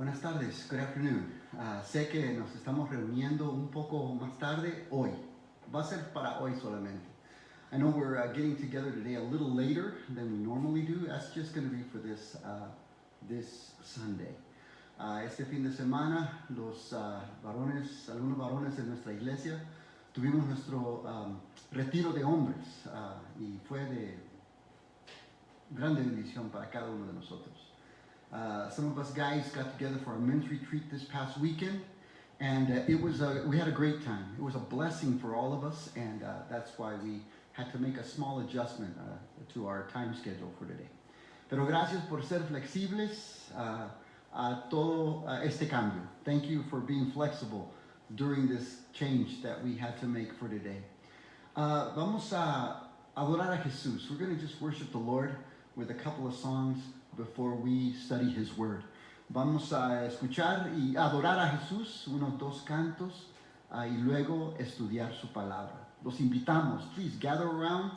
Buenas tardes, good afternoon. Sé que nos estamos reuniendo un poco más tarde hoy. Va a ser para hoy solamente. I know we're getting together today a little later than we normally do. That's just going to be for this Sunday. Este fin de semana, algunos varones de nuestra iglesia, tuvimos nuestro retiro de hombres y fue de grande bendición para cada uno de nosotros. Some of us guys got together for our men's retreat this past weekend, and we had a great time. It was a blessing for all of us, and that's why we had to make a small adjustment to our time schedule for today. Pero gracias por ser flexibles a todo este cambio. Thank you for being flexible during this change that we had to make for today. Vamos a adorar a Jesús. We're going to just worship the Lord with a couple of songs before we study His Word. Vamos a escuchar y adorar a Jesús, unos dos cantos, y luego estudiar su palabra. Los invitamos, please gather around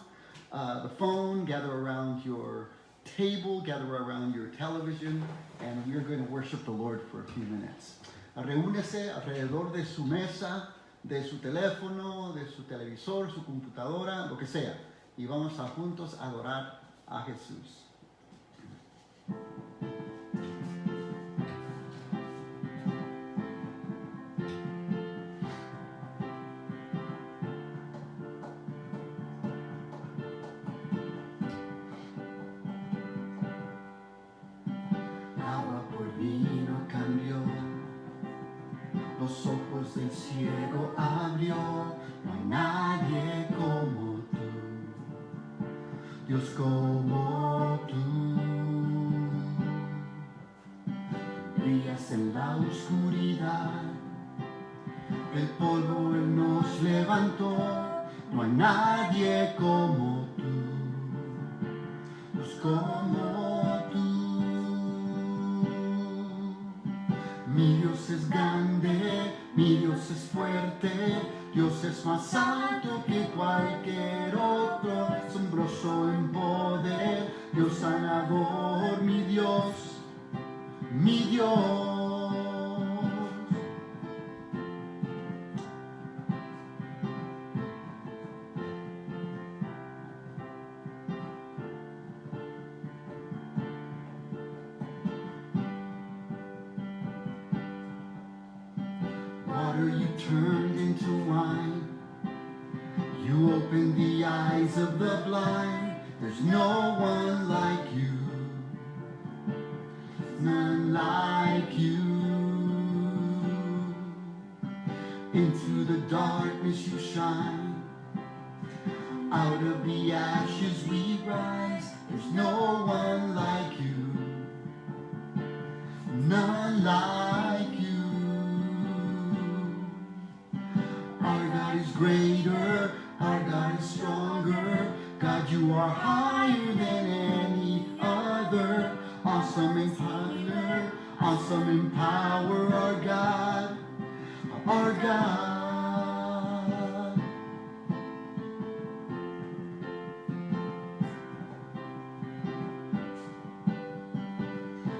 the phone, gather around your table, gather around your television, and we are going to worship the Lord for a few minutes. Reúnese alrededor de su mesa, de su teléfono, de su televisor, su computadora, lo que sea, y vamos a juntos adorar a Jesús. Los ojos del ciego abrió, no hay nadie como tú, Dios como tú. Brillas en la oscuridad, el polvo Él nos levantó, no hay nadie como tú, Dios como tú. Mi Dios es grande, mi Dios es fuerte, Dios es más alto que cualquier otro, asombroso en poder, Dios sanador, mi Dios, mi Dios. Water you turned into wine, you opened the eyes of the blind. There's no one like you, none like you. Into the darkness you shine, out of the ashes we rise. There's no one like you, none like you. Our God is greater, our God is stronger. God, you are higher than any other. Awesome in power, awesome in power, our God, our God.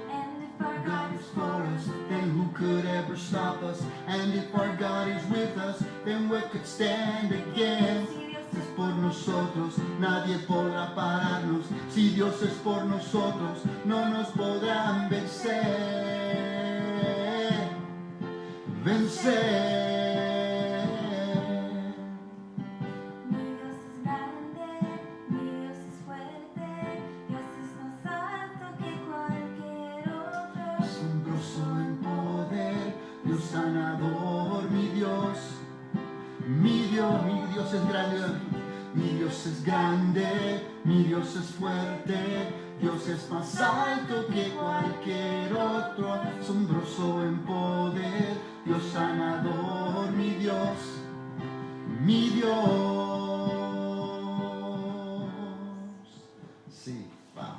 And if our God is for us, then who could ever stop us? And if our God is with us, then what could stand against? Si Dios es por nosotros, nadie podrá pararnos. Si Dios es por nosotros, no nos podrán vencer. Vencer. Mi Dios es grande, mi Dios es fuerte, Dios es más alto que cualquier otro. Asombroso en poder, Dios sanador, mi Dios. Mi Dios es grande, mi Dios es grande, mi Dios es fuerte, Dios es más alto que cualquier otro, asombroso en poder, Dios sanador, mi Dios, mi Dios. Sí, wow.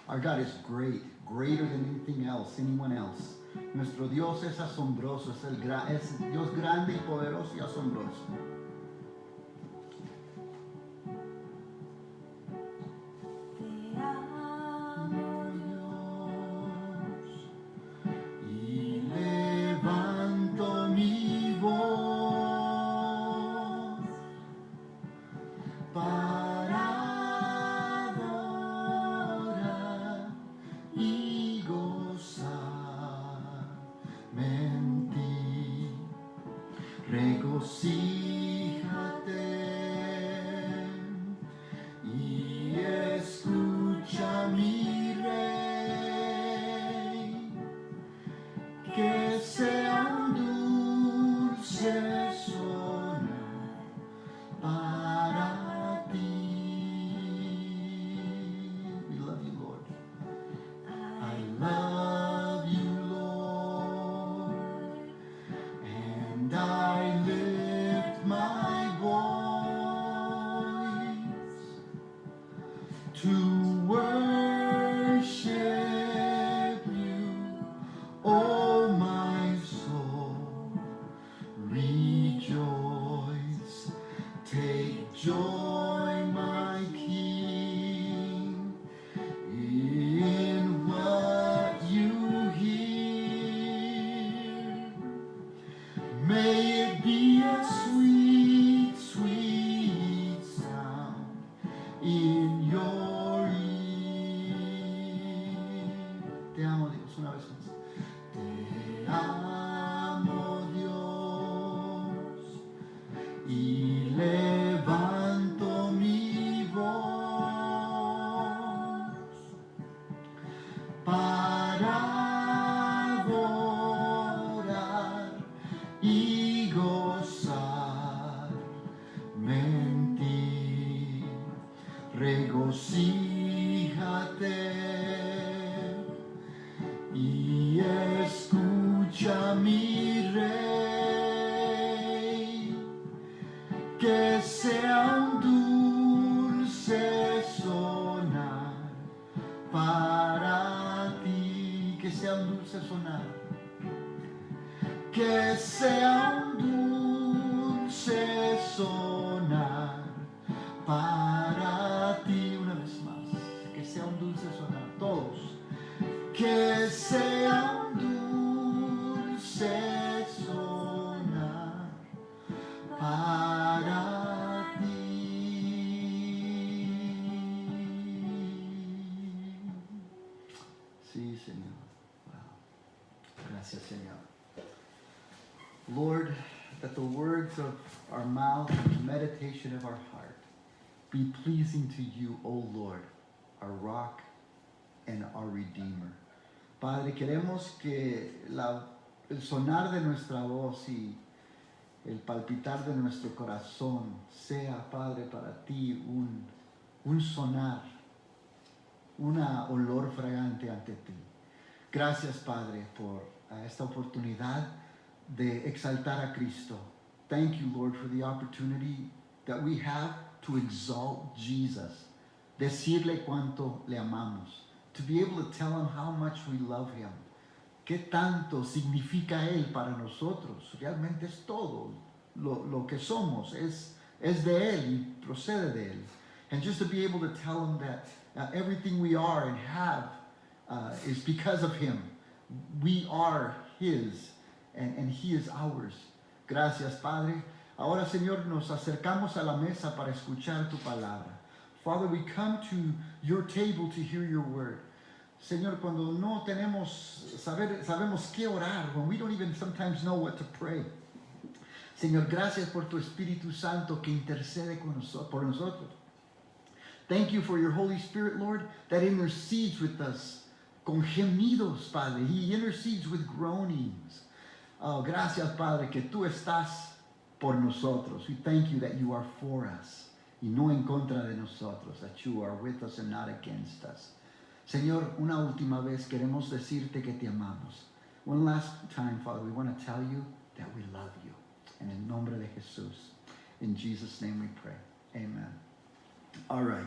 Our God is great, greater than anything else, anyone else. Nuestro Dios es asombroso, es Dios grande y poderoso y asombroso. Te amo, Dios, y y escucha mi rey, que sea un dulce sonar para ti. We love you, Lord. I love you, Lord, and I lift my voice to worship you, oh my soul, rejoice, take joy, my King, in what you hear. May it be a sweet, sweet sound in your ear. Te amo, Dios, una vez más. Te amo, Dios, y levanto mi voz para adorar y gozarme en ti. Regocíjate y escucha mi rey, que sea un dulce sonar para ti, que sea un dulce sonar, que sea un dulce sonar para ti. Una vez más, que sea un dulce sonar, todos, que sea un dulce sonar para ti. Sí, Señor. Wow. Gracias, Señor. Lord, that the words of our mouth and the meditation of our heart be pleasing to you, O Lord, our rock and our redeemer. Padre, queremos que el sonar de nuestra voz y el palpitar de nuestro corazón sea, Padre, para ti un sonar, una olor fragante ante ti. Gracias, Padre, por esta oportunidad de exaltar a Cristo. Thank you, Lord, for the opportunity that we have to exalt Jesus, decirle cuánto le amamos, to be able to tell him how much we love him. ¿Qué tanto significa él para nosotros? Realmente es todo lo que somos, es de él y procede de él. And just to be able to tell him that everything we are and have is because of him. We are his and he is ours. Gracias, Padre. Ahora, Señor, nos acercamos a la mesa para escuchar tu palabra. Father, we come to your table to hear your word. Señor, cuando no sabemos qué orar, when we don't even sometimes know what to pray. Señor, gracias por tu Espíritu Santo que intercede por nosotros. Thank you for your Holy Spirit, Lord, that intercedes with us con gemidos, Padre. He intercedes with groanings. Oh, gracias, Padre, que tú estás por nosotros. We thank you that you are for us y no en contra de nosotros, that you are with us and not against us. Señor, una última vez queremos decirte que te amamos. One last time, Father, we want to tell you that we love you. En el nombre de Jesús. In Jesus' name we pray. Amen. All right.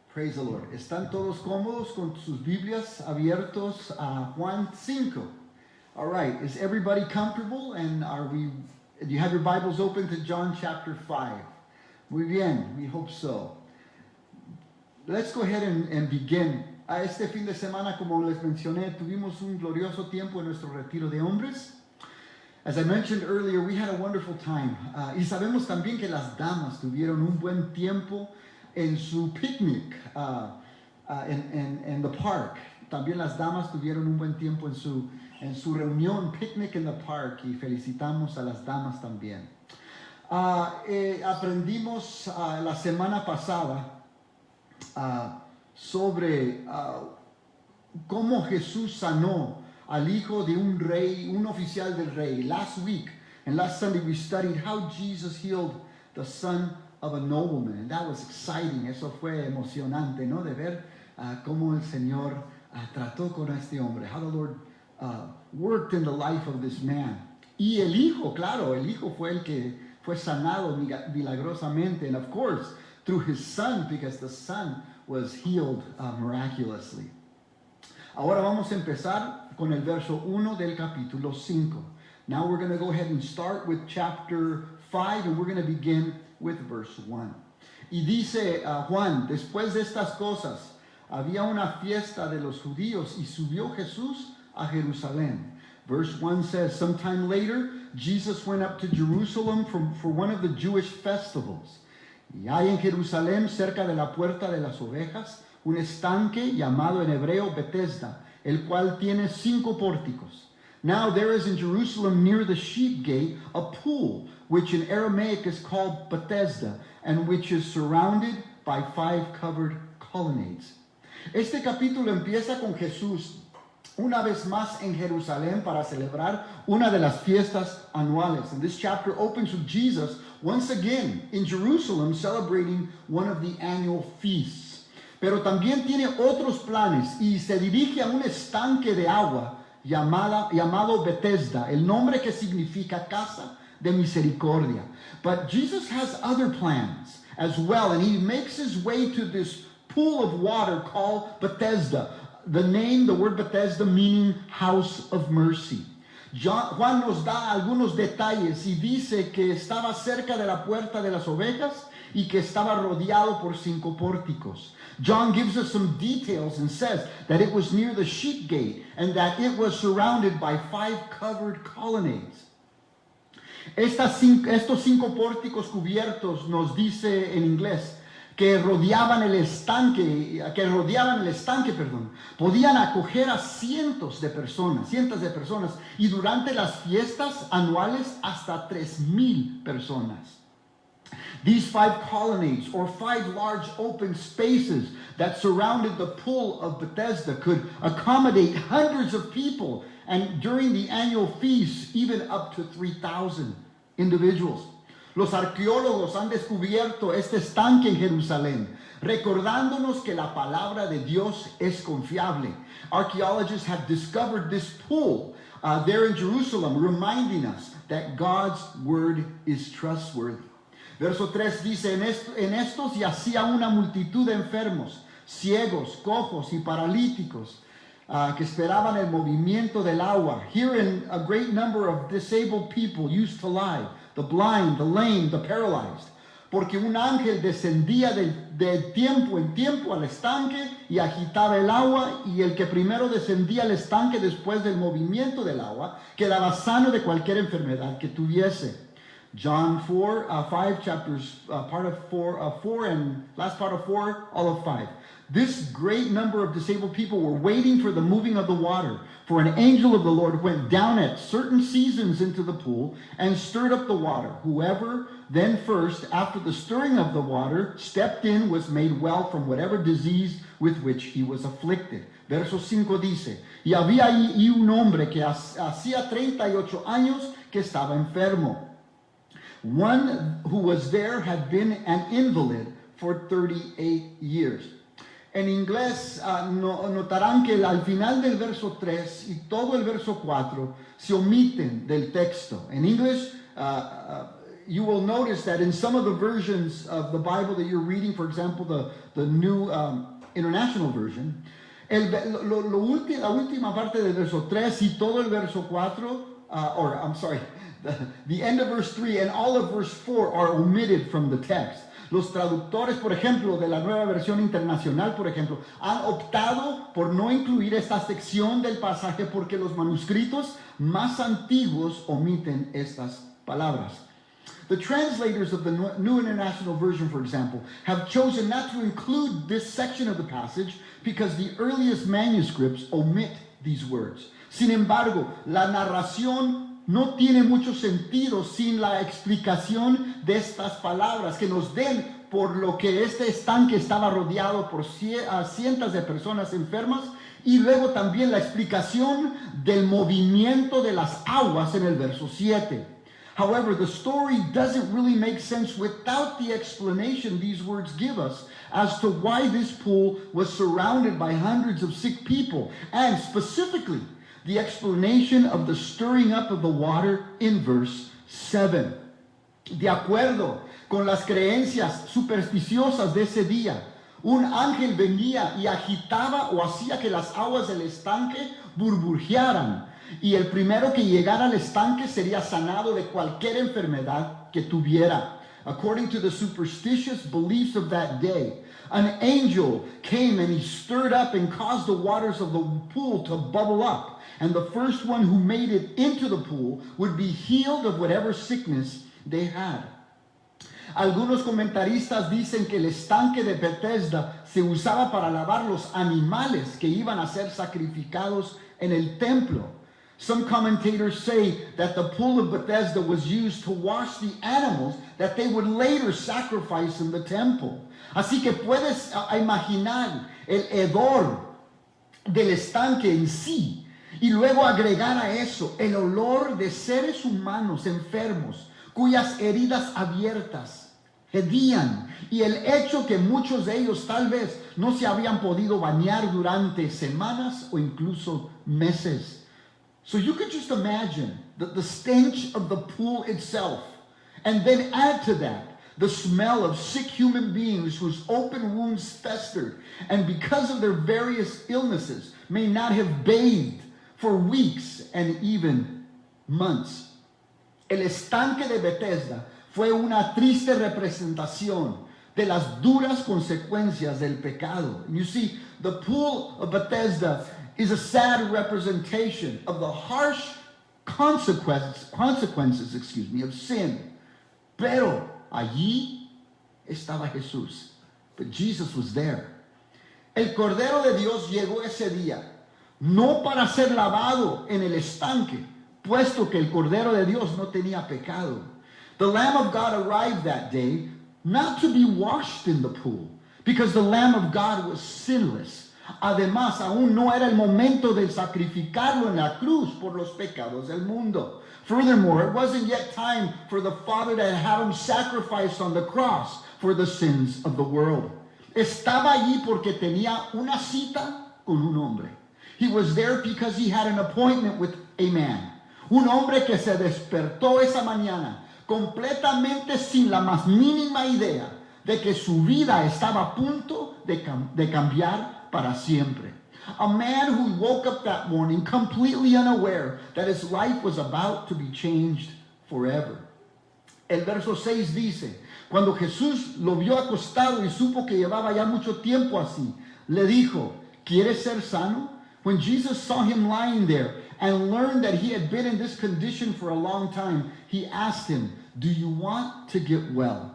Praise the Lord. ¿Están todos cómodos con sus Biblias abiertos a Juan 5? All right. Is everybody comfortable? And do you have your Bibles open to John chapter 5? Muy bien. We hope so. Let's go ahead and begin. Este fin de semana, como les mencioné, tuvimos un glorioso tiempo en nuestro retiro de hombres. As I mentioned earlier, we had a wonderful time. Y sabemos también que las damas tuvieron un buen tiempo en su picnic in the park. También las damas tuvieron un buen tiempo en su reunión, picnic in the park. Y felicitamos a las damas también. Aprendimos la semana pasada sobre cómo Jesús sanó al hijo de un rey, un oficial del rey. Last week and last Sunday we studied how Jesus healed the son of a nobleman. And that was exciting. Eso fue emocionante, ¿no? De ver cómo el Señor trató con este hombre. How the Lord worked in the life of this man. Y el hijo, claro, el hijo fue el que fue sanado milagrosamente. And of course, through his son, because the son was healed miraculously. Ahora vamos a empezar con el verso 1 del capítulo 5. Now we're going to go ahead and start with chapter 5, and we're going to begin with verse 1. Y dice Juan, después de estas cosas, había una fiesta de los judíos y subió Jesús a Jerusalén. Verse 1 says, sometime later, Jesus went up to Jerusalem for one of the Jewish festivals. Y hay en Jerusalén, cerca de la puerta de las ovejas, un estanque llamado en hebreo Bethesda, el cual tiene 5 pórticos. Now there is in Jerusalem near the sheep gate a pool, which in Aramaic is called Bethesda, and which is surrounded by 5 covered colonnades. Este capítulo empieza con Jesús una vez más en Jerusalén para celebrar una de las fiestas anuales. And this chapter opens with Jesus once again in Jerusalem celebrating one of the annual feasts. Pero también tiene otros planes y se dirige a un estanque de agua llamado Bethesda, el nombre que significa casa de misericordia. But Jesus has other plans as well, and he makes his way to this pool of water called Bethesda. The word Bethesda meaning house of mercy. Juan nos da algunos detalles y dice que estaba cerca de la puerta de las ovejas y que estaba rodeado por 5 pórticos. John gives us some details and says that it was near the sheep gate and that it was surrounded by 5 covered colonnades. Estos 5 pórticos cubiertos, nos dice en inglés, que rodeaban el estanque, podían acoger a cientos de personas, y durante las fiestas anuales hasta 3,000 personas. These 5 colonnades, or 5 large open spaces that surrounded the pool of Bethesda, could accommodate hundreds of people, and during the annual feast, even up to 3,000 individuals. Los arqueólogos han descubierto este estanque en Jerusalén, recordándonos que la palabra de Dios es confiable. Archaeologists have discovered this pool there in Jerusalem, reminding us that God's word is trustworthy. Verso 3 dice, en estos yacía una multitud de enfermos, ciegos, cojos y paralíticos, que esperaban el movimiento del agua. Herein a great number of disabled people used to lie, the blind, the lame, the paralyzed. Porque un ángel descendía de tiempo en tiempo al estanque y agitaba el agua, y el que primero descendía al estanque después del movimiento del agua quedaba sano de cualquier enfermedad que tuviese. John 5 chapters, part of 4 and last part of 4, all of 5. This great number of disabled people were waiting for the moving of the water. For an angel of the Lord went down at certain seasons into the pool and stirred up the water. Whoever then first, after the stirring of the water, stepped in was made well from whatever disease with which he was afflicted. Verso 5 dice, y había ahí un hombre que hacía 38 años que estaba enfermo. One who was there had been an invalid for 38 years. En inglés notarán que al final del verso 3 y todo el verso 4 se omiten del texto. In English, you will notice that in some of the versions of the Bible that you're reading, for example, the New International Version, la última parte del verso 3 y todo el verso 4, the end of verse 3 and all of verse 4 are omitted from the text. Los traductores, por ejemplo, de la Nueva Versión Internacional, por ejemplo, han optado por no incluir esta sección del pasaje porque los manuscritos más antiguos omiten estas palabras. The translators of the New International Version, for example, have chosen not to include this section of the passage because the earliest manuscripts omit these words. Sin embargo, la narración no tiene mucho sentido sin la explicación de estas palabras que nos den por lo que este estanque estaba rodeado por cientos de personas enfermas y luego también la explicación del movimiento de las aguas en el verso 7. However, the story doesn't really make sense without the explanation these words give us as to why this pool was surrounded by hundreds of sick people, and specifically, the explanation of the stirring up of the water in verse 7. De acuerdo con las creencias supersticiosas de ese día, un ángel venía y agitaba o hacía que las aguas del estanque burbujearan, y el primero que llegara al estanque sería sanado de cualquier enfermedad que tuviera. According to the superstitious beliefs of that day, an angel came and he stirred up and caused the waters of the pool to bubble up. And the first one who made it into the pool would be healed of whatever sickness they had. Algunos comentaristas dicen que el estanque de Bethesda se usaba para lavar los animales que iban a ser sacrificados en el templo. Some commentators say that the pool of Bethesda was used to wash the animals that they would later sacrifice in the temple. Así que puedes imaginar el hedor del estanque en sí y luego agregar a eso el olor de seres humanos enfermos cuyas heridas abiertas hedían y el hecho que muchos de ellos tal vez no se habían podido bañar durante semanas o incluso meses. So you could just imagine the stench of the pool itself, and then add to that the smell of sick human beings whose open wounds festered, and because of their various illnesses, may not have bathed for weeks and even months. El estanque de Bethesda fue una triste representación de las duras consecuencias del pecado. You see, the pool of Bethesda is a sad representation of the harsh consequences of sin. Pero allí estaba Jesús. But Jesus was there. El Cordero de Dios llegó ese día, no para ser lavado en el estanque, puesto que el Cordero de Dios no tenía pecado. The Lamb of God arrived that day, not to be washed in the pool, because the Lamb of God was sinless. Además, aún no era el momento de sacrificarlo en la cruz por los pecados del mundo. Furthermore, it wasn't yet time for the Father to have him sacrificed on the cross for the sins of the world. Estaba allí porque tenía una cita con un hombre. He was there because he had an appointment with a man. Un hombre que se despertó esa mañana completamente sin la más mínima idea de que su vida estaba a punto de cambiar para siempre. A man who woke up that morning completely unaware that his life was about to be changed forever. El verso 6 dice, cuando Jesús lo vio acostado y supo que llevaba ya mucho tiempo así, le dijo, ¿quieres ser sano? When Jesus saw him lying there and learned that he had been in this condition for a long time, he asked him, do you want to get well?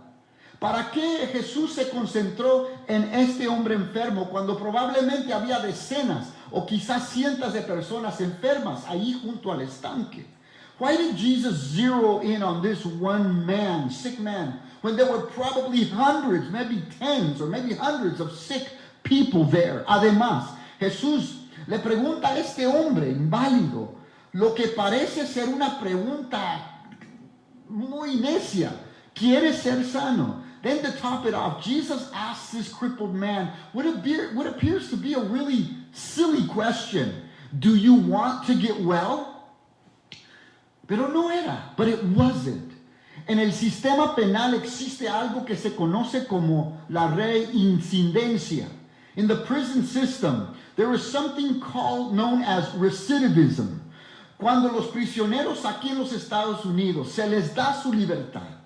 ¿Para qué Jesús se concentró en este hombre enfermo cuando probablemente había decenas o quizás cientos de personas enfermas ahí junto al estanque? Why did Jesus zero in on this one man, sick man, when there were probably hundreds, maybe tens or maybe hundreds of sick people there? Además, Jesús le pregunta a este hombre inválido lo que parece ser una pregunta muy necia. ¿Quieres ser sano? Then to top it off, Jesus asks this crippled man what appears to be a really silly question. Do you want to get well? Pero no era, but it wasn't. En el sistema penal existe algo que se conoce como la reincidencia. In the prison system, there is something known as recidivism. Cuando los prisioneros aquí en los Estados Unidos se les da su libertad,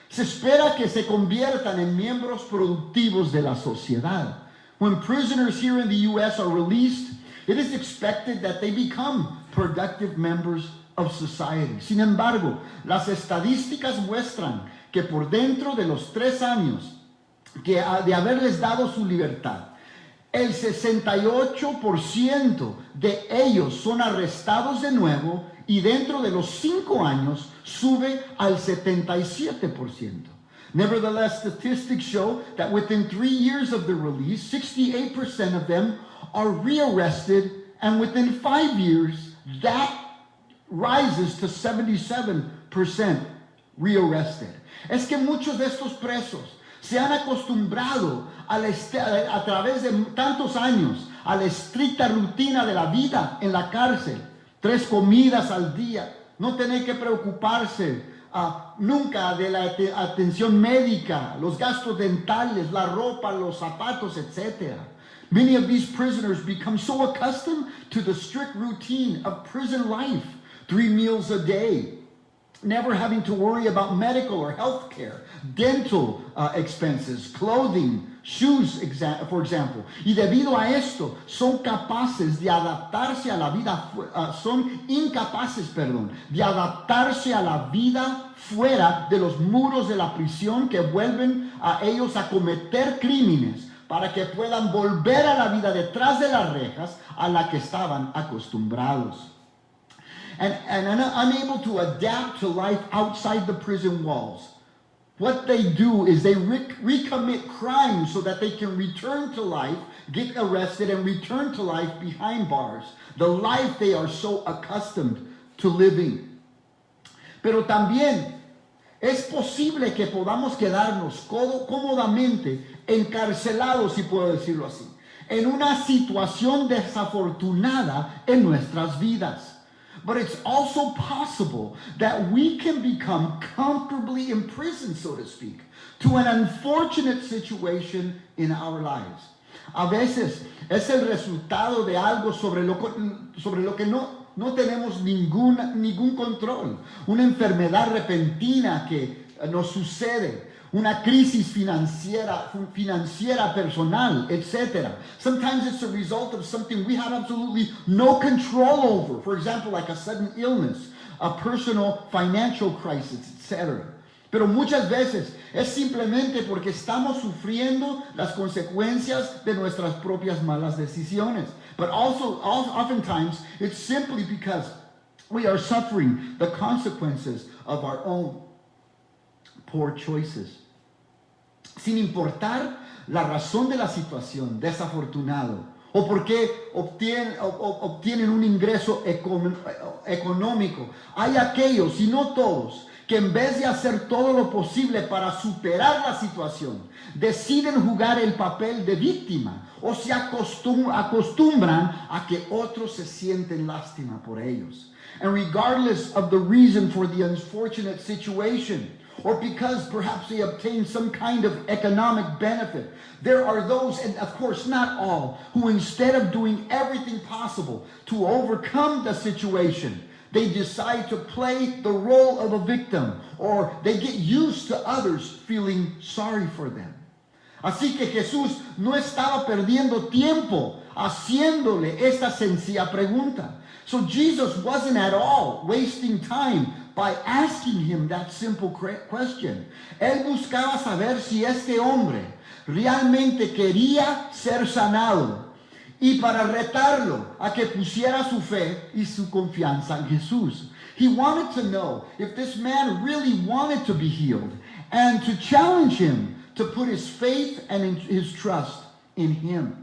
se espera que se conviertan en miembros productivos de la sociedad. When prisoners here in the U.S. are released, it is expected that they become productive members of society. Sin embargo, las estadísticas muestran que por dentro de los 3 años de haberles dado su libertad, el 68% de ellos son arrestados de nuevo y dentro de los 5 años sube al 77%. Nevertheless, statistics show that within 3 years of the release, 68% of them are rearrested, and within 5 years, that rises to 77% rearrested. Es que muchos de estos presos se han acostumbrado a través de tantos años a la estricta rutina de la vida en la cárcel. 3 comidas al día, no tener que preocuparse nunca de la atención médica, los gastos dentales, la ropa, los zapatos, etc. Many of these prisoners become so accustomed to the strict routine of prison life, 3 meals a day, never having to worry about medical or health care, dental expenses, clothing, shoes, for example. Y debido a esto, son capaces de adaptarse a la vida, de adaptarse a la vida fuera de los muros de la prisión, que vuelven a ellos a cometer crímenes para que puedan volver a la vida detrás de las rejas a la que estaban acostumbrados. And unable to adapt to life outside the prison walls. What they do is they recommit crimes so that they can return to life, get arrested, and return to life behind bars. The life they are so accustomed to living. Pero también es posible que podamos quedarnos cómodamente encarcelados, si puedo decirlo así, en una situación desafortunada en nuestras vidas. But it's also possible that we can become comfortably imprisoned, so to speak, to an unfortunate situation in our lives. A veces es el resultado de algo sobre lo que no tenemos ningún control. Una enfermedad repentina que nos sucede. Una crisis financiera personal, etc. Sometimes it's a result of something we have absolutely no control over. For example, like a sudden illness, a personal financial crisis, etc. Pero muchas veces es simplemente porque estamos sufriendo las consecuencias de nuestras propias malas decisiones. But also, oftentimes, it's simply because we are suffering the consequences of our own poor choices. Sin importar la razón de la situación, desafortunado, o por qué obtienen un ingreso económico, hay aquellos, y no todos, que en vez de hacer todo lo posible para superar la situación, deciden jugar el papel de víctima o se acostumbran a que otros se sienten lástima por ellos. And regardless of the reason for the unfortunate situation, or because perhaps they obtain some kind of economic benefit, there are those, and of course not all, who instead of doing everything possible to overcome the situation, they decide to play the role of a victim, or they get used to others feeling sorry for them. Así que Jesús no estaba perdiendo tiempo haciéndole esta sencilla pregunta. So Jesus wasn't at all wasting time by asking him that simple question. Él buscaba saber si este hombre realmente quería ser sanado y para retarlo a que pusiera su fe y su confianza en Jesús. He wanted to know if this man really wanted to be healed and to challenge him to put his faith and his trust in him.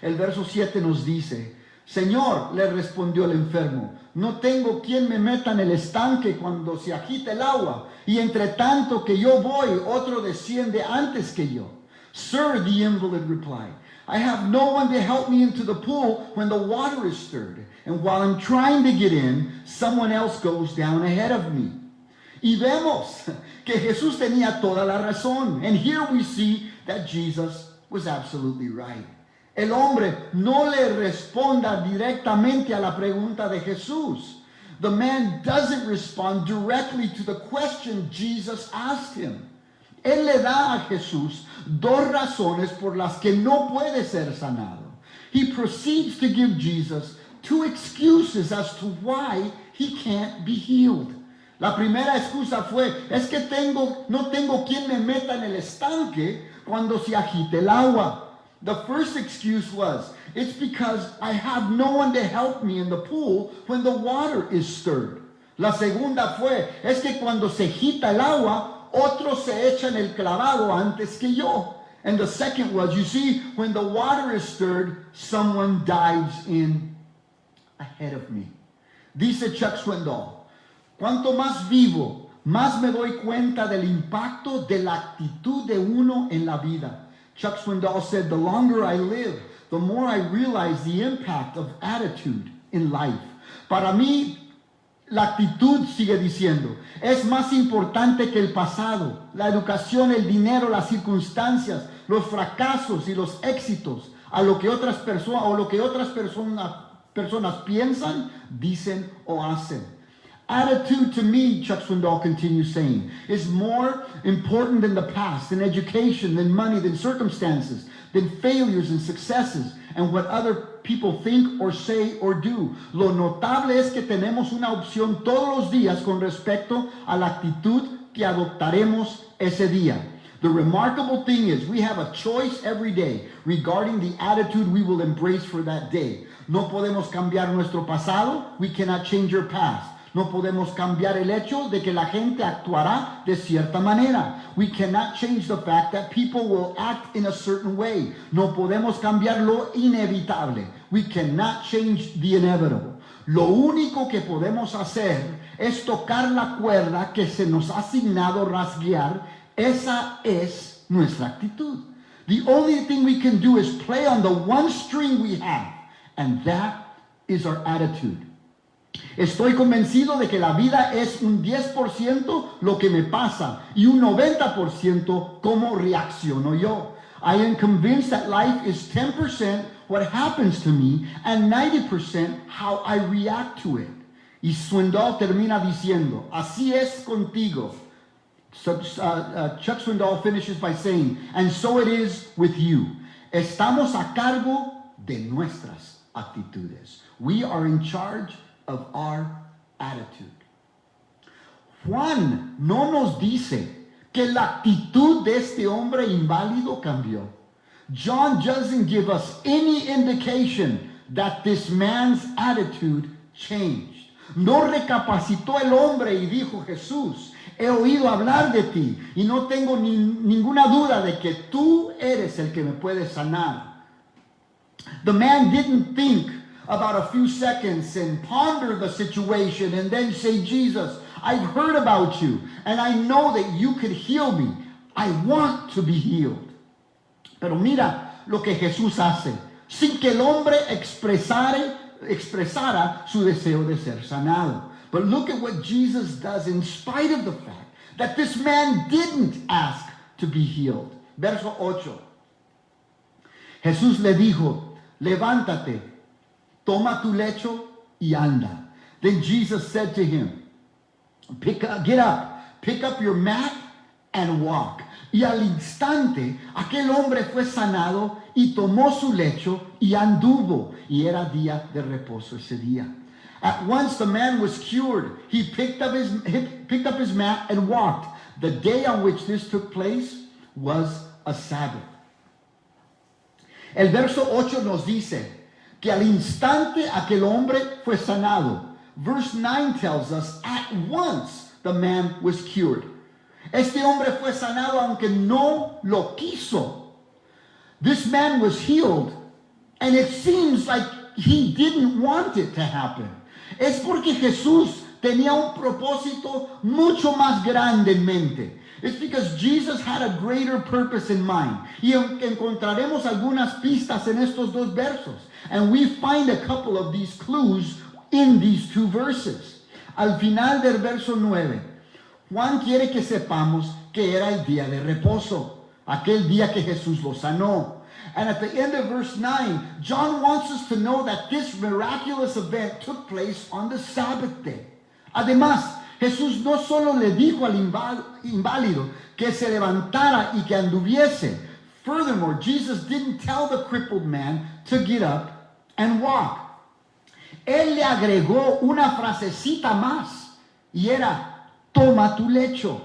El verso 7 nos dice, Señor, le respondió el enfermo, no tengo quien me meta en el estanque cuando se agita el agua, y entre tanto que yo voy, otro desciende antes que yo. Sir, the invalid replied, I have no one to help me into the pool when the water is stirred, and while I'm trying to get in, someone else goes down ahead of me. Y vemos que Jesús tenía toda la razón, and here we see that Jesus was absolutely right. El hombre no le responda directamente a la pregunta de Jesús. The man doesn't respond directly to the question Jesus asked him. Él le da a Jesús 2 razones por las que no puede ser sanado. He proceeds to give Jesus 2 excuses as to why he can't be healed. La primera excusa fue, es que no tengo quien me meta en el estanque cuando se agite el agua. The first excuse was, it's because I have no one to help me in the pool when the water is stirred. La segunda fue, es que cuando se agita el agua, otros se echan el clavado antes que yo. And the second was, you see, when the water is stirred, someone dives in ahead of me. Dice Chuck Swindoll, cuanto más vivo, más me doy cuenta del impacto de la actitud de uno en la vida. Chuck Swindoll said, the longer I live, the more I realize the impact of attitude in life. Para mí, la actitud, sigue diciendo, es más importante que el pasado, la educación, el dinero, las circunstancias, los fracasos y los éxitos, a lo que otras personas o lo que otras personas piensan, dicen o hacen. Attitude to me, Chuck Swindoll continues saying, is more important than the past, than education, than money, than circumstances, than failures and successes, and what other people think or say or do. Lo notable es que tenemos una opción todos los días con respecto a la actitud que adoptaremos ese día. The remarkable thing is we have a choice every day regarding the attitude we will embrace for that day. No podemos cambiar nuestro pasado. We cannot change our past. No podemos cambiar el hecho de que la gente actuará de cierta manera. We cannot change the fact that people will act in a certain way. No podemos cambiar lo inevitable. We cannot change the inevitable. Lo único que podemos hacer es tocar la cuerda que se nos ha asignado rasguear. Esa es nuestra actitud. The only thing we can do is play on the one string we have, and that is our attitude. Estoy convencido de que la vida es un 10% lo que me pasa y un 90% cómo reacciono yo. I am convinced that life is 10% what happens to me and 90% how I react to it. Y Swindoll termina diciendo, así es contigo. So, Chuck Swindoll finishes by saying, and so it is with you. Estamos a cargo de nuestras actitudes. We are in charge of our attitude. Juan no nos dice que la actitud de este hombre inválido cambió. John doesn't give us any indication that this man's attitude changed. No recapacitó el hombre y dijo, Jesús, he oído hablar de ti y no tengo ninguna duda de que tú eres el que me puede sanar. The man didn't think about a few seconds and ponder the situation and then say, Jesus, I've heard about you and I know that you could heal me. I want to be healed. Pero mira lo que Jesús hace, sin que el hombre expresara su deseo de ser sanado. But look at what Jesus does in spite of the fact that this man didn't ask to be healed. Verso 8. Jesús le dijo, levántate, toma tu lecho y anda. Then Jesus said to him, get up, pick up your mat and walk. Y al instante, aquel hombre fue sanado y tomó su lecho y anduvo. Y era día de reposo ese día. At once the man was cured. He picked up his mat and walked. The day on which this took place was a Sabbath. El verso 8 nos dice que al instante aquel hombre fue sanado. Verse 9 tells us at once the man was cured. Este hombre fue sanado aunque no lo quiso. This man was healed, and it seems like he didn't want it to happen. Es porque Jesús tenía un propósito mucho más grande en mente. It's because Jesus had a greater purpose in mind. Y encontraremos algunas pistas en estos dos versos. And we find a couple of these clues in these two verses. Al final del verso 9, Juan quiere que sepamos que era el día de reposo, aquel día que Jesús lo sanó. And at the end of verse 9, John wants us to know that this miraculous event took place on the Sabbath day. Además, Jesús no solo le dijo al inválido que se levantara y que anduviese. Furthermore, Jesus didn't tell the crippled man to get up and walk. Él le agregó una frasecita más y era, toma tu lecho.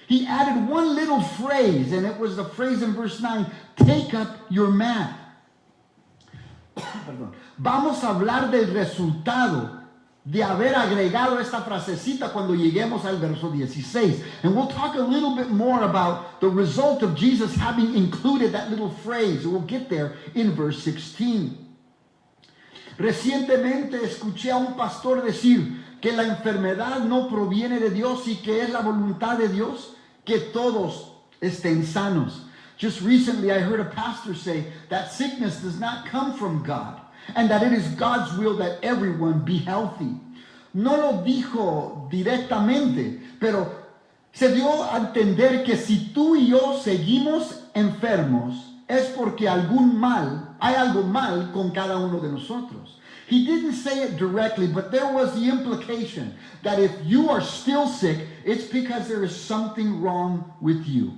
He added one little phrase, and it was the phrase in verse 9, take up your mat. Vamos a hablar del resultado de haber agregado esta frasecita cuando lleguemos al verso 16. And we'll talk a little bit more about the result of Jesus having included that little phrase. We'll get there in verse 16. Recientemente escuché a un pastor decir que la enfermedad no proviene de Dios y que es la voluntad de Dios que todos estén sanos. Just recently I heard a pastor say that sickness does not come from God and that it is God's will that everyone be healthy. No lo dijo directamente, pero se dio a entender que si tú y yo seguimos enfermos es porque hay algo mal con cada uno de nosotros. He didn't say it directly, but there was the implication that if you are still sick, it's because there is something wrong with you.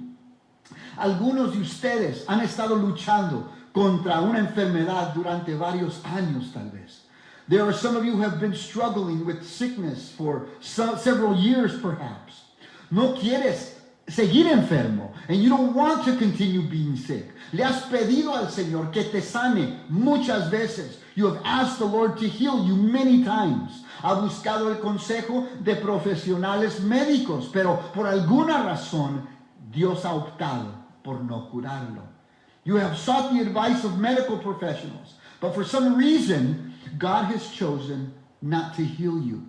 Algunos de ustedes han estado luchando contra una enfermedad durante varios años tal vez. There are some of you who have been struggling with sickness for several years perhaps. No quieres seguir enfermo and you don't want to continue being sick. Le has pedido al Señor que te sane muchas veces. You have asked the Lord to heal you many times. Ha buscado el consejo de profesionales médicos, pero por alguna razón Dios ha optado por no curarlo. You have sought the advice of medical professionals, but for some reason God has chosen not to heal you.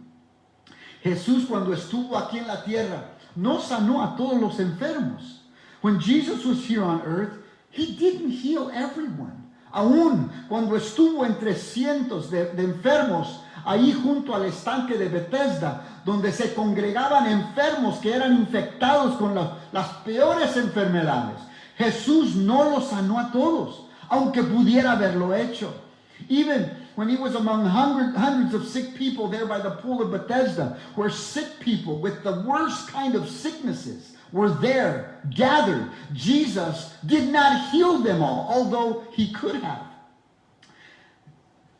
Jesús, cuando estuvo aquí en la tierra, no sanó a todos los enfermos. When Jesus was here on earth, he didn't heal everyone. Aún cuando estuvo entre cientos de enfermos ahí junto al estanque de Bethesda, donde se congregaban enfermos que eran infectados con las peores enfermedades, Jesús no los sanó a todos, aunque pudiera haberlo hecho. Even when he was among hundreds of sick people there by the pool of Bethesda, where sick people with the worst kind of sicknesses were there, gathered, Jesus did not heal them all, although he could have.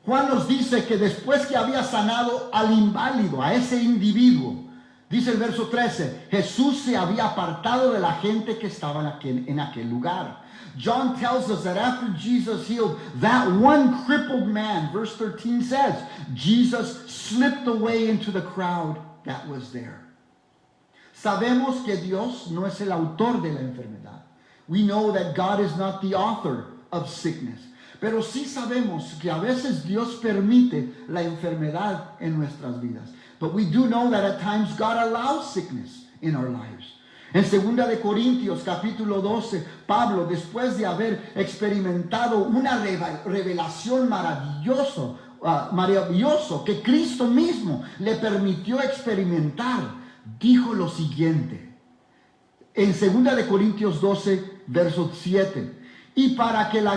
Juan nos dice que después que había sanado al inválido, a ese individuo, dice el verso 13, Jesús se había apartado de la gente que estaba en aquel lugar. John tells us that after Jesus healed that one crippled man, verse 13 says, Jesus slipped away into the crowd that was there. Sabemos que Dios no es el autor de la enfermedad. We know that God is not the author of sickness. Pero sí sabemos que a veces Dios permite la enfermedad en nuestras vidas. But we do know that at times God allows sickness in our lives. En 2 de Corintios capítulo 12, Pablo, después de haber experimentado una revelación maravilloso que Cristo mismo le permitió experimentar, dijo lo siguiente. En 2 de Corintios 12, verso 7. Y para que la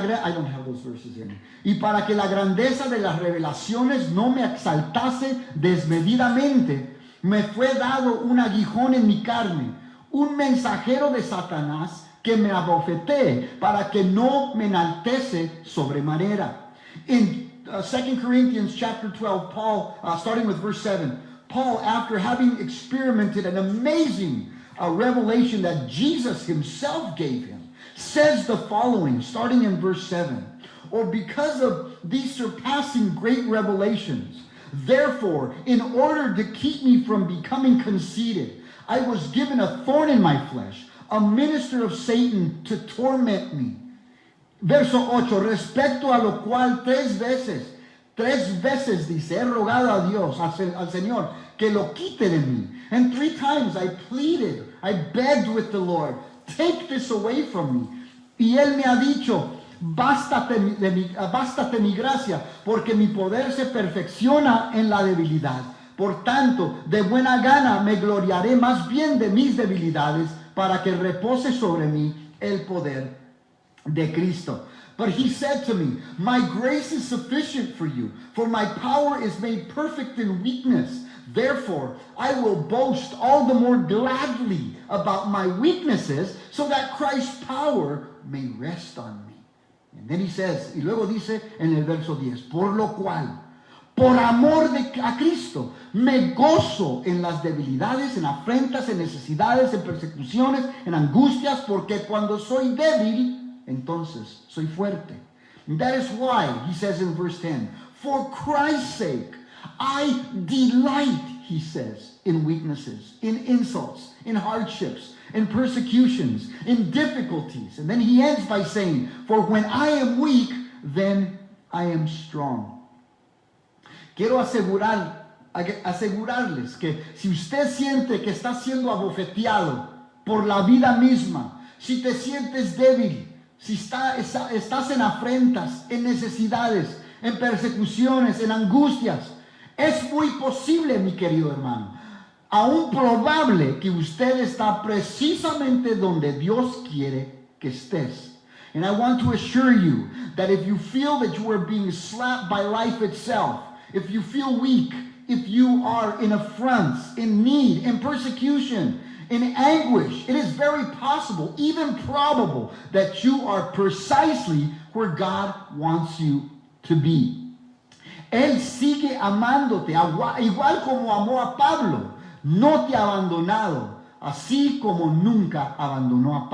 grandeza de las revelaciones no me exaltase desmedidamente, me fue dado un aguijón en mi carne, un mensajero de Satanás que me abofetee para que no me enaltece sobremanera. In 2 Corinthians chapter 12, Paul, starting with verse 7, Paul, after having experimented an amazing revelation that Jesus himself gave him, says the following, starting in verse 7, or because of these surpassing great revelations, therefore, in order to keep me from becoming conceited, I was given a thorn in my flesh, a minister of Satan to torment me. Verso 8, respecto a lo cual tres veces dice, he rogado a Dios, al Señor, que lo quite de mí. And 3 times I pleaded, I begged with the Lord, take this away from me. Y él me ha dicho, bástate mi gracia, porque mi poder se perfecciona en la debilidad. Por tanto, de buena gana me gloriaré más bien de mis debilidades, para que repose sobre mí el poder de Cristo. But he said to me, my grace is sufficient for you, for my power is made perfect in weakness. Therefore, I will boast all the more gladly about my weaknesses, so that Christ's power may rest on me. And then he says, y luego dice en el verso 10, por lo cual, por amor a Cristo, me gozo en las debilidades, en afrentas, en necesidades, en persecuciones, en angustias, porque cuando soy débil, entonces soy fuerte. And that is why, he says in verse 10, for Christ's sake, I delight, he says, in weaknesses, in insults, in hardships, in persecutions, in difficulties. And then he ends by saying, for when I am weak, then I am strong. Quiero asegurarles que si usted siente que está siendo abofeteado por la vida misma, si te sientes débil, si estás en afrentas, en necesidades, en persecuciones, en angustias, es muy posible, mi querido hermano, aún probable que usted está precisamente donde Dios quiere que estés. And I want to assure you that if you feel that you are being slapped by life itself, if you feel weak, if you are in affronts, in need, in persecution, in anguish, it is very possible, even probable, that you are precisely where God wants you to be. Él sigue amándote, igual como amó a Pablo. No te ha abandonado, así como nunca abandonó a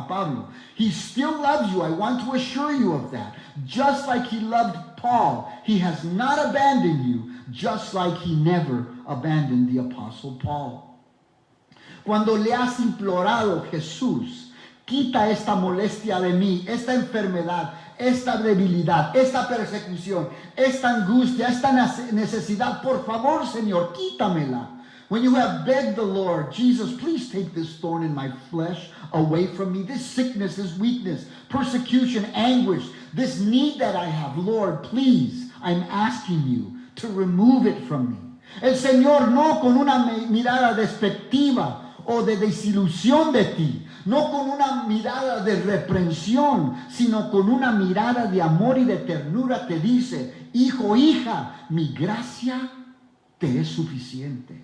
Pablo. He still loves you. I want to assure you of that. Just like he loved Paul, he has not abandoned you, just like he never abandoned the Apostle Paul. Cuando le has implorado, Jesús, quita esta molestia de mí, esta enfermedad, esta debilidad, esta persecución, esta angustia, esta necesidad, por favor, Señor, quítamela. When you have begged the Lord, Jesus, please take this thorn in my flesh away from me, this sickness, this weakness, persecution, anguish, this need that I have, Lord, please, I'm asking you to remove it from me. El Señor no con una mirada despectiva o de desilusión de ti, no con una mirada de reprensión, sino con una mirada de amor y de ternura te dice, hijo, hija, mi gracia te es suficiente.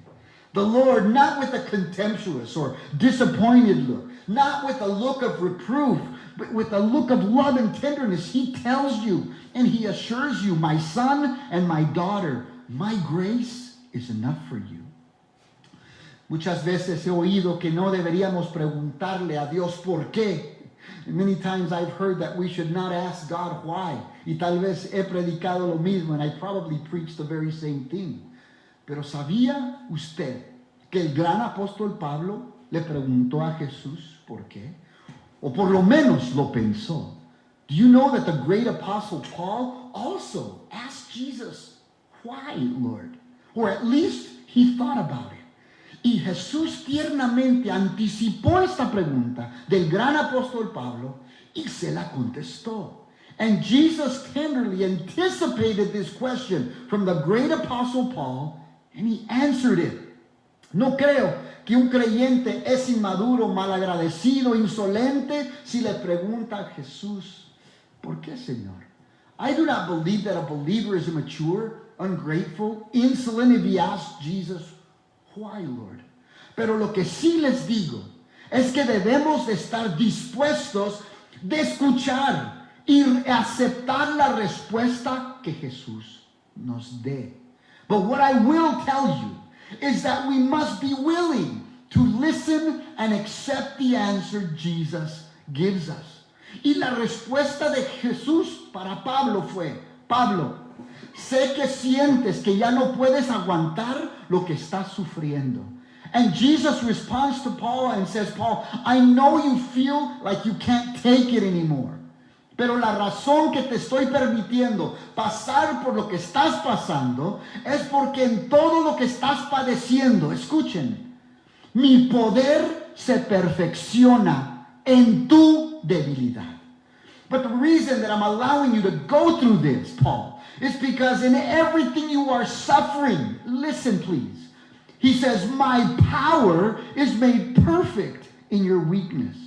The Lord, not with a contemptuous or disappointed look, not with a look of reproof, but with a look of love and tenderness, he tells you and he assures you, my son and my daughter, my grace is enough for you. Muchas veces he oído que no deberíamos preguntarle a Dios por qué. And many times I've heard that we should not ask God why. Y tal vez he predicado lo mismo, and I probably preached the very same thing. Pero ¿sabía usted que el gran apóstol Pablo le preguntó a Jesús por qué? O por lo menos lo pensó. Do you know that the great apostle Paul also asked Jesus, why, Lord? Or at least he thought about it. Y Jesús tiernamente anticipó esta pregunta del gran apóstol Pablo y se la contestó. And Jesus tenderly anticipated this question from the great apostle Paul, and he answered it. No creo que un creyente es inmaduro, malagradecido, insolente si le pregunta a Jesús, ¿por qué, Señor? I do not believe that a believer is immature, ungrateful, insolent if he asks Jesus, why, Lord? Pero lo que sí les digo es que debemos de estar dispuestos de escuchar y aceptar la respuesta que Jesús nos dé. But what I will tell you is that we must be willing to listen and accept the answer Jesus gives us. Y la respuesta de Jesús para Pablo fue, Pablo, sé que sientes que ya no puedes aguantar lo que estás sufriendo. And Jesus responds to Paul and says, Paul, I know you feel like you can't take it anymore. Pero la razón que te estoy permitiendo pasar por lo que estás pasando es porque en todo lo que estás padeciendo, escuchen, mi poder se perfecciona en tu debilidad. But the reason that I'm allowing you to go through this, Paul, is because in everything you are suffering, listen please, he says, my power is made perfect in your weakness.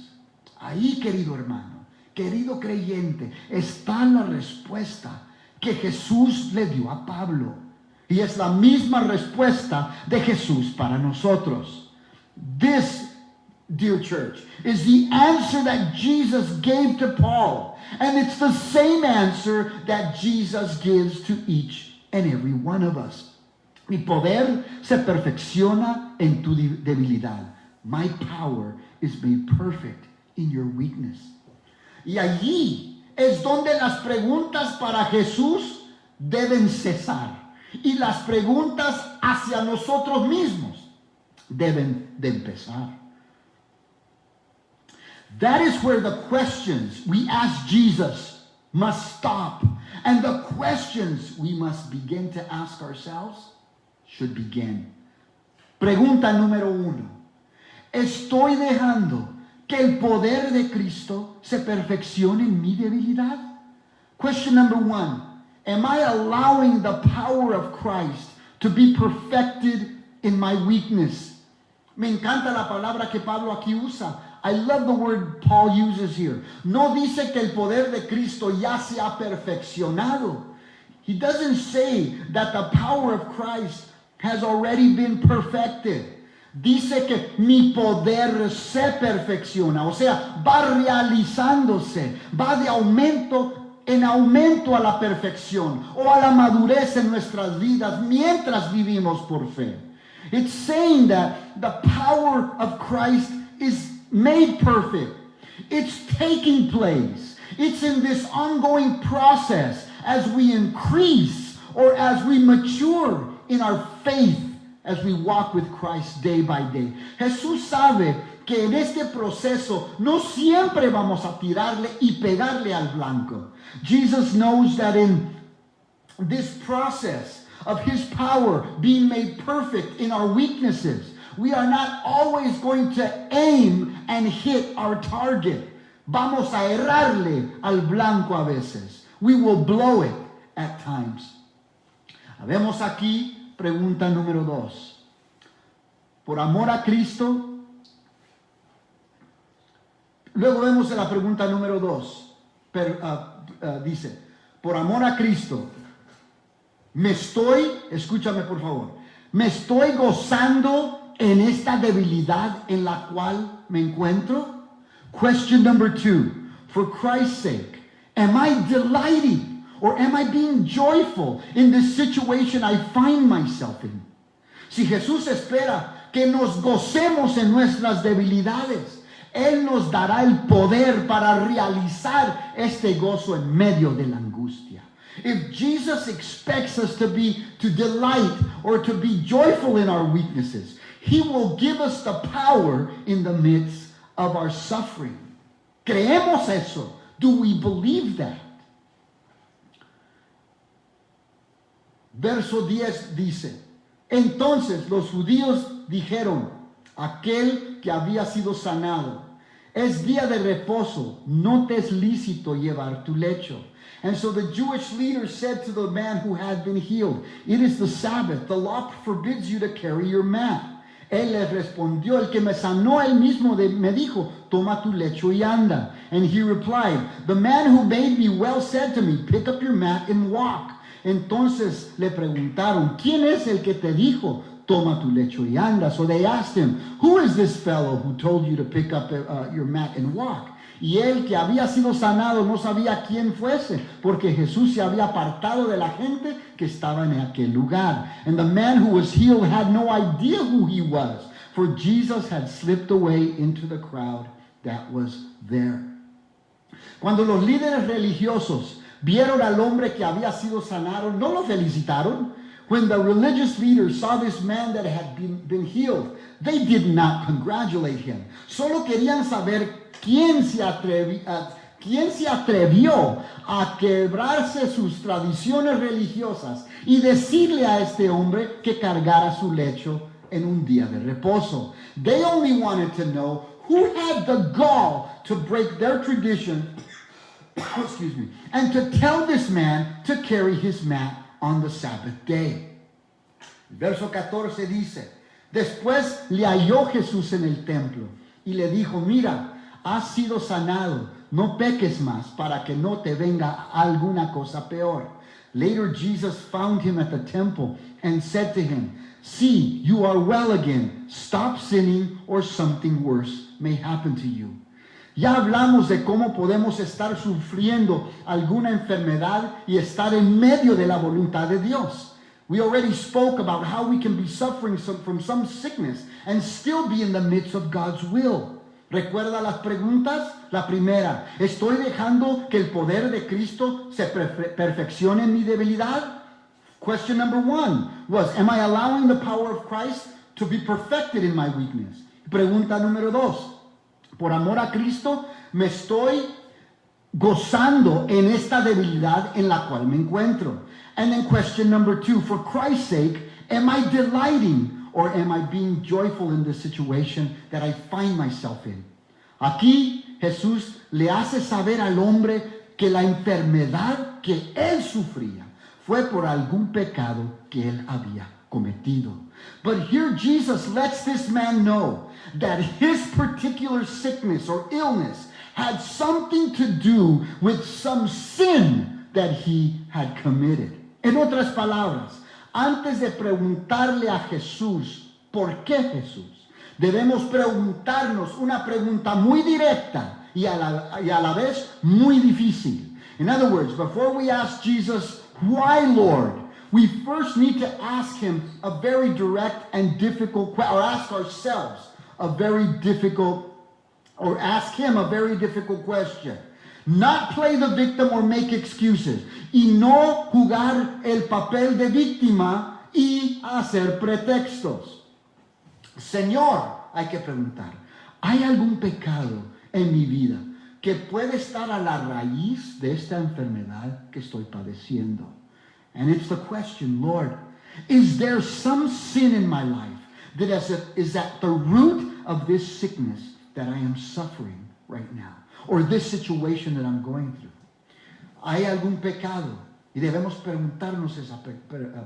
Ahí, querido hermano, querido creyente, está la respuesta que Jesús le dio a Pablo. Y es la misma respuesta de Jesús para nosotros. This, dear church, is the answer that Jesus gave to Paul. And it's the same answer that Jesus gives to each and every one of us. Mi poder se perfecciona en tu debilidad. My power is made perfect in your weakness. Y allí es donde las preguntas para Jesús deben cesar y las preguntas hacia nosotros mismos deben de empezar. That is where the questions we ask Jesus must stop, and the questions we must begin to ask ourselves should begin. Pregunta número 1. ¿Estoy dejando que el poder de Cristo se perfeccione en mi debilidad? Question number 1. Am I allowing the power of Christ to be perfected in my weakness? Me encanta la palabra que Pablo aquí usa. I love the word Paul uses here. No dice que el poder de Cristo ya se ha perfeccionado. He doesn't say that the power of Christ has already been perfected. Dice que mi poder se perfecciona, o sea, va realizándose, va de aumento en aumento a la perfección o a la madurez en nuestras vidas mientras vivimos por fe. It's saying that the power of Christ is made perfect. It's taking place. It's in this ongoing process as we increase or as we mature in our faith as we walk with Christ day by day. Jesús sabe que en este proceso no siempre vamos a tirarle y pegarle al blanco. Jesus knows that in this process of His power being made perfect in our weaknesses, we are not always going to aim and hit our target. Vamos a errarle al blanco a veces. We will blow it at times. Vemos aquí pregunta número 2. Por amor a Cristo. Luego vemos la pregunta número 2. Dice, por amor a Cristo, escúchame por favor, me estoy gozando en esta debilidad en la cual me encuentro. Question number 2, for Christ's sake, am I delighting or am I being joyful in this situation I find myself in? Si Jesús espera que nos gocemos en nuestras debilidades, Él nos dará el poder para realizar este gozo en medio de la angustia. If Jesus expects us to delight or to be joyful in our weaknesses, He will give us the power in the midst of our suffering. ¿Creemos eso? Do we believe that? Verso 10 dice, entonces los judíos dijeron, aquel que había sido sanado, es día de reposo, no te es lícito llevar tu lecho. And so the Jewish leaders said to the man who had been healed, it is the Sabbath, the law forbids you to carry your mat. Él le respondió, el que me sanó él mismo me dijo, toma tu lecho y anda. And he replied, the man who made me well said to me, pick up your mat and walk. Entonces le preguntaron, ¿quién es el que te dijo, toma tu lecho y anda? So they asked him, who is this fellow who told you to pick up your mat and walk? Y él que había sido sanado no sabía quién fuese, porque Jesús se había apartado de la gente que estaba en aquel lugar. And the man who was healed had no idea who he was, for Jesus had slipped away into the crowd that was there. Cuando los líderes religiosos vieron al hombre que había sido sanado, no lo felicitaron. When the religious leaders saw this man that had been healed, they did not congratulate him. Solo querían saber quién se atrevió a quebrarse sus tradiciones religiosas y decirle a este hombre que cargara su lecho en un día de reposo. They only wanted to know who had the gall to break their tradition excuse me, and to tell this man to carry his mat on the Sabbath day. Verso 14 dice, después le halló Jesús en el templo y le dijo, mira, has sido sanado, no peques más para que no te venga alguna cosa peor. Later Jesus found him at the temple and said to him, see, you are well again, stop sinning or something worse may happen to you. Ya hablamos de cómo podemos estar sufriendo alguna enfermedad y estar en medio de la voluntad de Dios. We already spoke about how we can be suffering from some sickness and still be in the midst of God's will. ¿Recuerda las preguntas? La primera, ¿estoy dejando que el poder de Cristo se perfeccione en mi debilidad? Question number 1 was, am I allowing the power of Christ to be perfected in my weakness? Pregunta número 2, por amor a Cristo, ¿me estoy gozando en esta debilidad en la cual me encuentro? And then question number 2, for Christ's sake, am I delighting or am I being joyful in the situation that I find myself in? Aquí Jesús le hace saber al hombre que la enfermedad que él sufría fue por algún pecado que él había cometido. But here Jesus lets this man know that his particular sickness or illness had something to do with some sin that he had committed. En otras palabras, antes de preguntarle a Jesús, ¿por qué Jesús? Debemos preguntarnos una pregunta muy directa y a la vez muy difícil. In other words, before we ask Jesus, why Lord? We first need to ask him a very direct and difficult question, or ask ourselves a very difficult, or ask him a very difficult question. Not play the victim or make excuses. Y no jugar el papel de víctima y hacer pretextos. Señor, hay que preguntar, ¿hay algún pecado en mi vida que puede estar a la raíz de esta enfermedad que estoy padeciendo? And it's the question, Lord, is there some sin in my life that is at the root of this sickness that I am suffering right now? Or this situation that I'm going through? ¿Hay algún pecado? Y debemos preguntarnos esa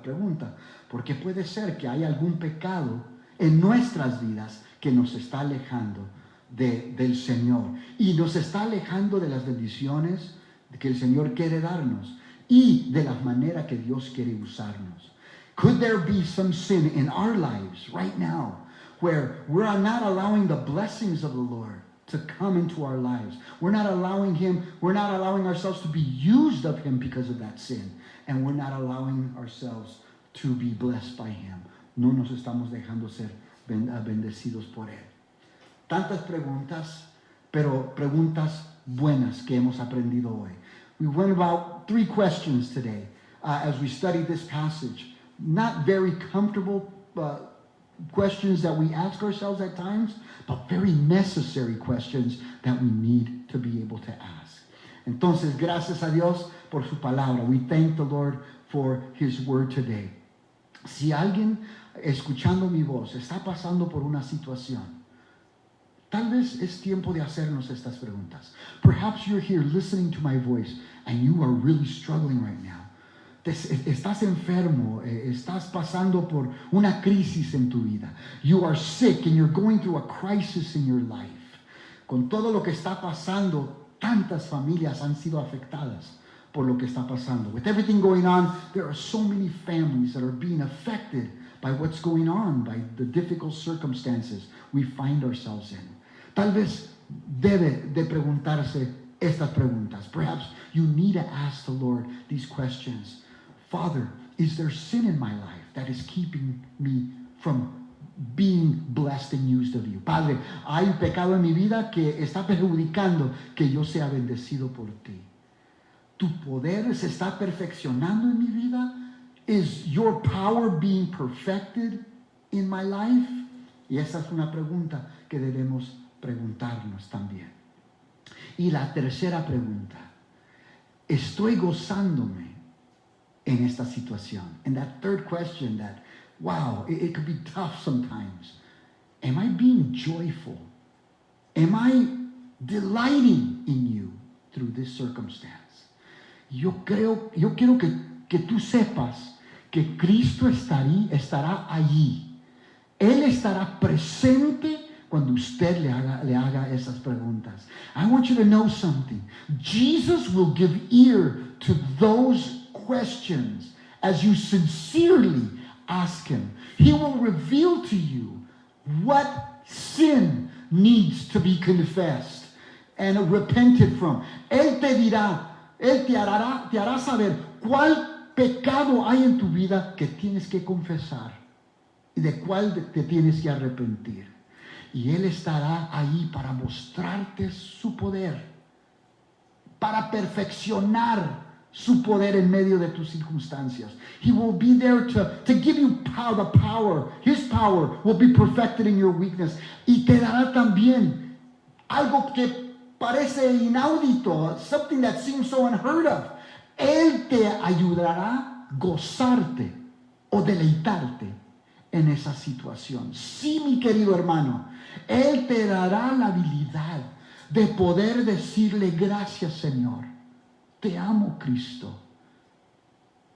pregunta, porque puede ser que hay algún pecado en nuestras vidas que nos está alejando del Señor y nos está alejando de las bendiciones que el Señor quiere darnos y de la manera que Dios quiere usarnos. Could there be some sin in our lives right now where we're not allowing the blessings of the Lord to come into our lives? We're not allowing ourselves to be used of him because of that sin. And we're not allowing ourselves to be blessed by him. No nos estamos dejando ser bendecidos por él. Tantas preguntas, pero preguntas buenas que hemos aprendido hoy. We went about 3 questions today as we studied this passage. Not very comfortable questions that we ask ourselves at times, but very necessary questions that we need to be able to ask. Entonces, gracias a Dios por su palabra. We thank the Lord for his word today. Si alguien escuchando mi voz está pasando por una situación, tal vez es tiempo de hacernos estas preguntas. Perhaps you're here listening to my voice and you are really struggling right now. Estás enfermo, estás pasando por una crisis en tu vida. You are sick and you're going through a crisis in your life. Con todo lo que está pasando, tantas familias han sido afectadas por lo que está pasando. With everything going on, there are so many families that are being affected by what's going on, by the difficult circumstances we find ourselves in. Tal vez debe de preguntarse estas preguntas. Perhaps you need to ask the Lord these questions. Father, is there sin in my life that is keeping me from being blessed and used of you? Padre, hay pecado en mi vida que está perjudicando que yo sea bendecido por ti. ¿Tu poder se está perfeccionando en mi vida? Is your power being perfected in my life? Y esa es una pregunta que debemos preguntarnos también. Y la tercera pregunta, ¿estoy gozándome en esta situación? And that third question that, wow, it could be tough sometimes. Am I being joyful? Am I delighting in you through this circumstance? Yo quiero que tú sepas que Cristo estará allí. Él estará presente cuando usted le haga esas preguntas. I want you to know something. Jesus will give ear to those questions as you sincerely ask him. He will reveal to you what sin needs to be confessed and repented from. Él te hará saber cuál pecado hay en tu vida que tienes que confesar y de cuál te tienes que arrepentir. Y Él estará ahí para mostrarte su poder, para perfeccionar su poder en medio de tus circunstancias. He will be there to give you power, the power. His power will be perfected in your weakness. Y te dará también algo que parece inaudito, something that seems so unheard of. Él te ayudará a gozarte o deleitarte en esa situación. Sí, mi querido hermano, Él te dará la habilidad de poder decirle gracias, Señor. Te amo, Cristo.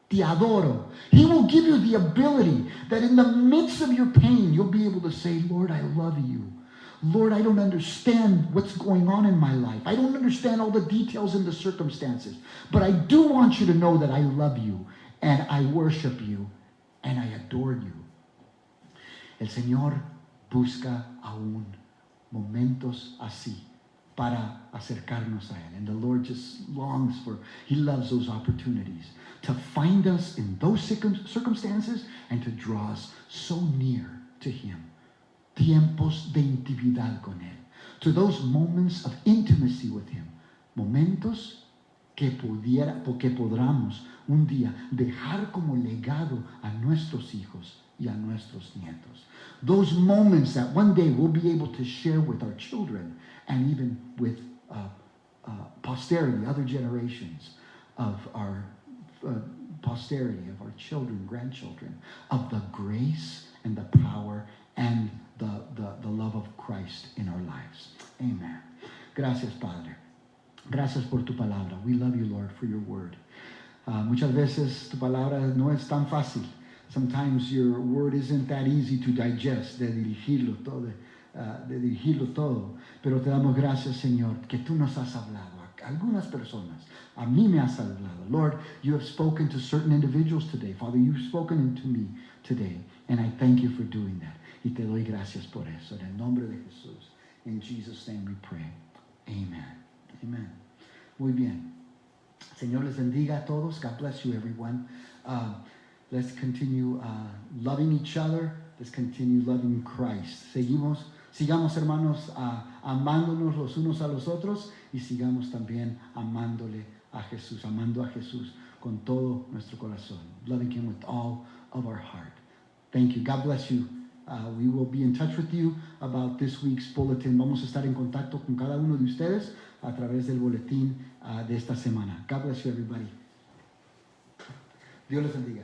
Te adoro. He will give you the ability that in the midst of your pain, you'll be able to say, Lord, I love you. Lord, I don't understand what's going on in my life. I don't understand all the details and the circumstances. But I do want you to know that I love you and I worship you and I adore you. El Señor busca aún momentos así para acercarnos a Él. And the Lord just longs for, He loves those opportunities to find us in those circumstances and to draw us so near to Him. Tiempos de intimidad con Él. To those moments of intimacy with Him. Momentos que podamos un día dejar como legado a nuestros hijos y a nuestros nietos. Those moments that one day we'll be able to share with our children and even with posterity, other generations of our posterity, of our children, grandchildren, of the grace and the power and the love of Christ in our lives. Amen. Gracias, Padre. Gracias por tu palabra. We love you, Lord, for your word. Muchas veces tu palabra no es tan fácil. Sometimes your word isn't that easy to digest, de dirigirlo todo. Pero te damos gracias, Señor, que tú nos has hablado a algunas personas. A mí me has hablado. Lord, you have spoken to certain individuals today. Father, you've spoken to me today. And I thank you for doing that. Y te doy gracias por eso. En el nombre de Jesús. In Jesus' name we pray. Amen. Amen. Muy bien. Señor les bendiga a todos. God bless you, everyone. Let's continue loving each other. Let's continue loving Christ. Sigamos, hermanos, amándonos los unos a los otros y sigamos también amándole a Jesús, amando a Jesús con todo nuestro corazón. Loving Him with all of our heart. Thank you. God bless you. We will be in touch with you about this week's bulletin. Vamos a estar en contacto con cada uno de ustedes a través del boletín de esta semana. God bless you, everybody. Dios les bendiga.